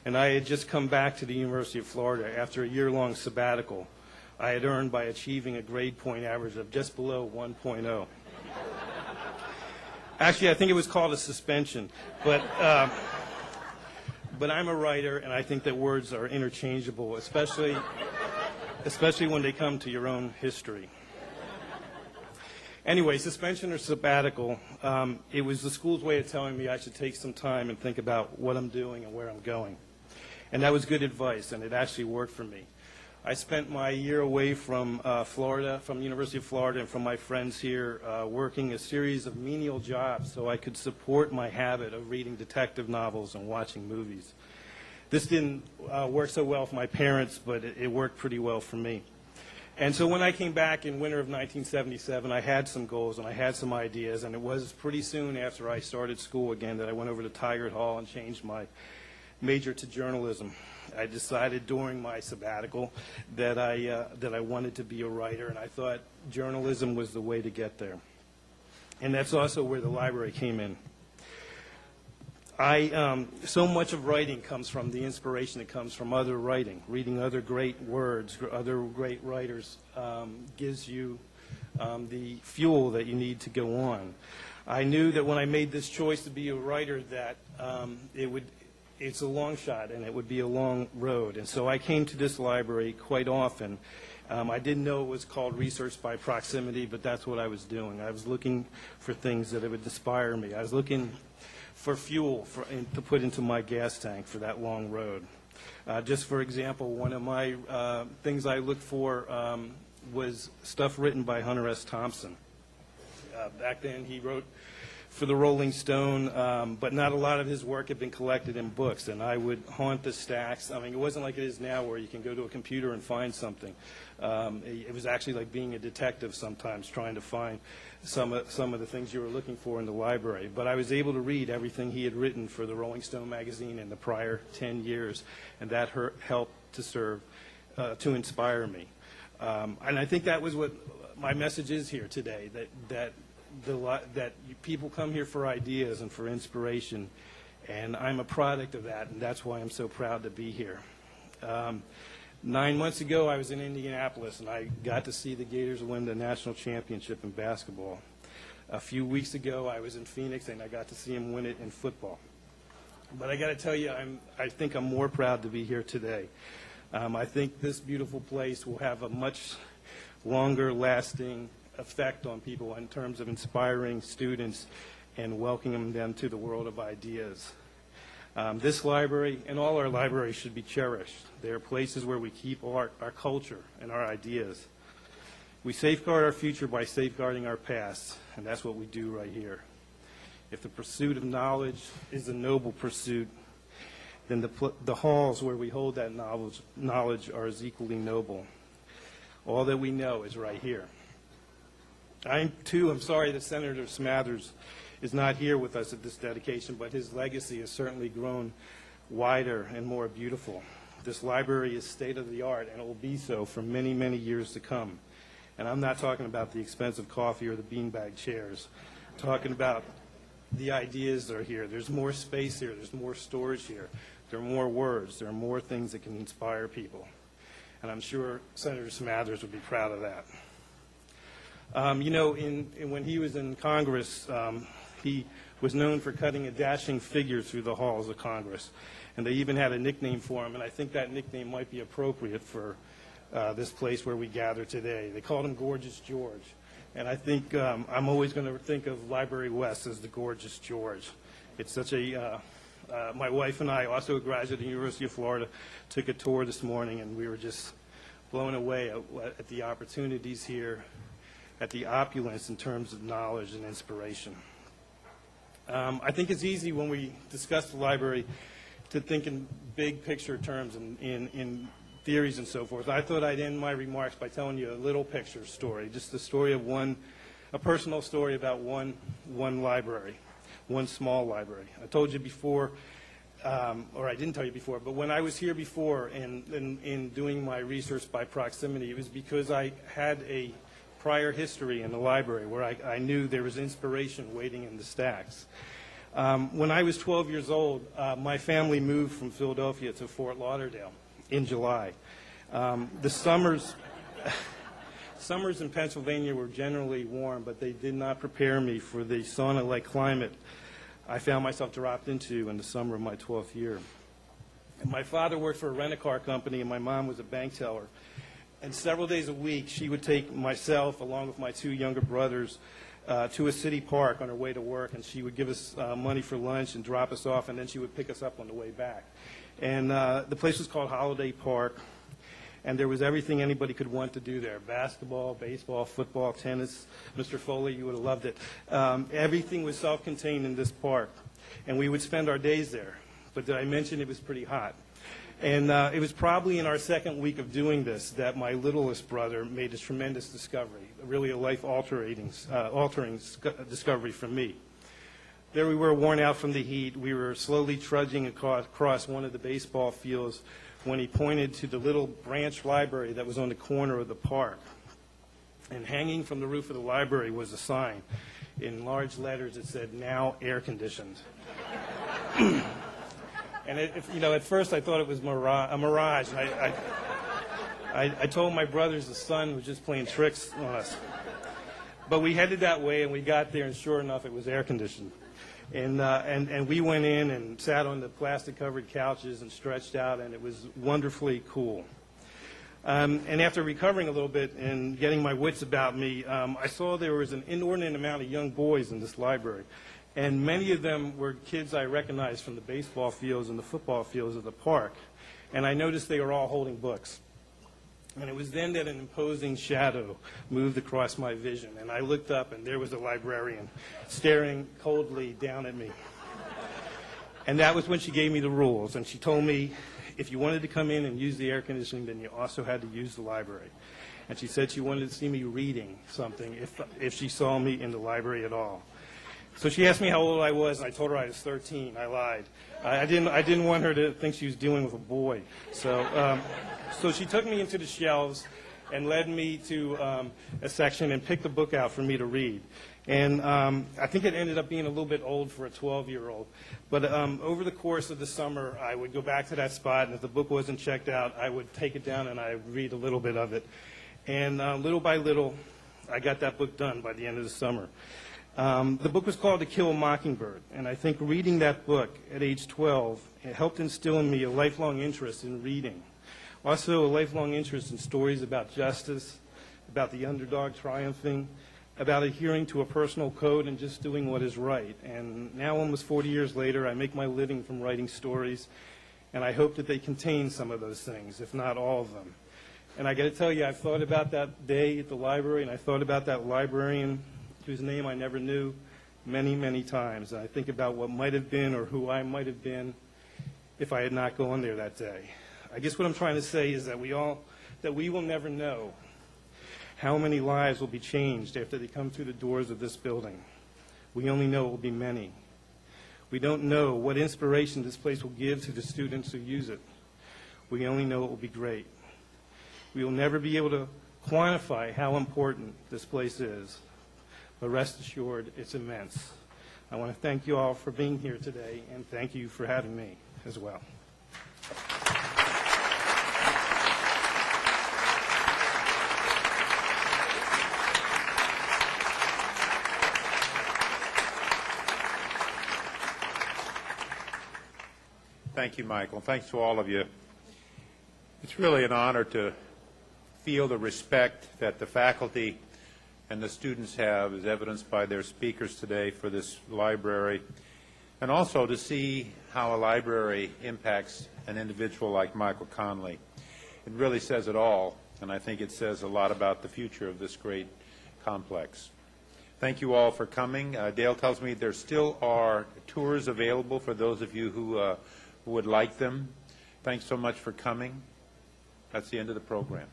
and I had just come back to the University of Florida after a year-long sabbatical I had earned by achieving a grade point average of just below 1.0. Actually, I think it was called a suspension, but I'm a writer, and I think that words are interchangeable, especially when they come to your own history. Anyway, suspension or sabbatical, it was the school's way of telling me I should take some time and think about what I'm doing and where I'm going. And that was good advice, and it actually worked for me. I spent my year away from Florida, from the University of Florida, and from my friends here, working a series of menial jobs so I could support my habit of reading detective novels and watching movies. This didn't work so well for my parents, but it worked pretty well for me. And so when I came back in winter of 1977, I had some goals and I had some ideas, and it was pretty soon after I started school again that I went over to Tigard Hall and changed my major to journalism. I decided during my sabbatical that I wanted to be a writer, and I thought journalism was the way to get there. And that's also where the library came in. So much of writing comes from the inspiration that comes from other writing. Reading other great words, other great writers gives you the fuel that you need to go on. I knew that when I made this choice to be a writer that it's a long shot and it would be a long road. And so I came to this library quite often. I didn't know it was called research by proximity, but that's what I was doing. I was looking for things that would inspire me. I was looking for fuel to put into my gas tank for that long road. Just for example, one of my things I looked for was stuff written by Hunter S. Thompson. Back then he wrote for the Rolling Stone, but not a lot of his work had been collected in books, and I would haunt the stacks. I mean, it wasn't like it is now where you can go to a computer and find something. It was actually like being a detective sometimes, trying to find some of the things you were looking for in the library. But I was able to read everything he had written for the Rolling Stone magazine in the prior 10 years, and that helped to inspire me. And I think that was what my message is here today, that people come here for ideas and for inspiration, and I'm a product of that, and that's why I'm so proud to be here. 9 months ago, I was in Indianapolis, and I got to see the Gators win the national championship in basketball. A few weeks ago, I was in Phoenix, and I got to see them win it in football. But I got to tell you, I think I'm more proud to be here today. I think this beautiful place will have a much longer lasting effect on people in terms of inspiring students and welcoming them to the world of ideas. This library and all our libraries should be cherished. They are places where we keep our culture and our ideas. We safeguard our future by safeguarding our past, and that's what we do right here. If the pursuit of knowledge is a noble pursuit, then the halls where we hold that knowledge are as equally noble. All that we know is right here. I'm sorry that Senator Smathers is not here with us at this dedication, but his legacy has certainly grown wider and more beautiful. This library is state-of-the-art, and it will be so for many, many years to come. And I'm not talking about the expensive coffee or the beanbag chairs. I'm talking about the ideas that are here. There's more space here. There's more storage here. There are more words. There are more things that can inspire people. And I'm sure Senator Smathers would be proud of that. When he was in Congress, he was known for cutting a dashing figure through the halls of Congress. And they even had a nickname for him, and I think that nickname might be appropriate for this place where we gather today. They called him Gorgeous George. And I think I'm always going to think of Library West as the Gorgeous George. It's such my wife and I, also a graduate of the University of Florida, took a tour this morning, and we were just blown away at the opportunities here, at the opulence in terms of knowledge and inspiration. I think it's easy when we discuss the library to think in big picture terms and in theories and so forth. I thought I'd end my remarks by telling you a little picture story, just the story of a personal story about one library, one small library. I told you before, or I didn't tell you before, but when I was here before in doing my research by proximity, it was because I had a prior history in the library where I knew there was inspiration waiting in the stacks. When I was 12 years old, my family moved from Philadelphia to Fort Lauderdale in July. The summers in Pennsylvania were generally warm, but they did not prepare me for the sauna-like climate I found myself dropped into in the summer of my 12th year. And my father worked for a rent-a-car company, and my mom was a bank teller. And several days a week, she would take myself, along with my 2 younger brothers, to a city park on her way to work, and she would give us money for lunch and drop us off, and then she would pick us up on the way back. And the place was called Holiday Park, and there was everything anybody could want to do there: basketball, baseball, football, tennis. Mr. Foley, you would have loved it. Everything was self-contained in this park, and we would spend our days there. But did I mention it was pretty hot? And it was probably in our second week of doing this that my littlest brother made a tremendous discovery, really a life-altering discovery for me. There we were, worn out from the heat. We were slowly trudging across one of the baseball fields when he pointed to the little branch library that was on the corner of the park. And hanging from the roof of the library was a sign. In large letters it said, "Now air conditioned." And at first I thought it was a mirage. I told my brothers the sun was just playing tricks on us. But we headed that way, and we got there, and sure enough, it was air conditioned. And we went in and sat on the plastic-covered couches and stretched out, and it was wonderfully cool. And after recovering a little bit and getting my wits about me, I saw there was an inordinate amount of young boys in this library. And many of them were kids I recognized from the baseball fields and the football fields of the park. And I noticed they were all holding books. And it was then that an imposing shadow moved across my vision. And I looked up, and there was a librarian staring coldly down at me. And that was when she gave me the rules. And she told me, if you wanted to come in and use the air conditioning, then you also had to use the library. And she said she wanted to see me reading something if she saw me in the library at all. So she asked me how old I was, and I told her I was 13. I lied. I didn't want her to think she was dealing with a boy. So she took me into the shelves and led me to a section and picked a book out for me to read. And I think it ended up being a little bit old for a 12-year-old. But over the course of the summer, I would go back to that spot, and if the book wasn't checked out, I would take it down and I would read a little bit of it. And little by little, I got that book done by the end of the summer. The book was called To Kill a Mockingbird, and I think reading that book at age 12, it helped instill in me a lifelong interest in reading. Also a lifelong interest in stories about justice, about the underdog triumphing, about adhering to a personal code and just doing what is right. And now, almost 40 years later, I make my living from writing stories, and I hope that they contain some of those things, if not all of them. And I got to tell you, I've thought about that day at the library, and I thought about that librarian whose name I never knew many, many times. And I think about what might have been or who I might have been if I had not gone there that day. I guess what I'm trying to say is that we will never know how many lives will be changed after they come through the doors of this building. We only know it will be many. We don't know what inspiration this place will give to the students who use it. We only know it will be great. We will never be able to quantify how important this place is. But rest assured, it's immense. I want to thank you all for being here today, and thank you for having me as well. Thank you, Michael. Thanks to all of you. It's really an honor to feel the respect that the faculty and the students have, as evidenced by their speakers today, for this library, and also to see how a library impacts an individual like Michael Conley. It really says it all, and I think it says a lot about the future of this great complex. Thank you all for coming. Dale tells me there still are tours available for those of you who would like them. Thanks so much for coming. That's the end of the program.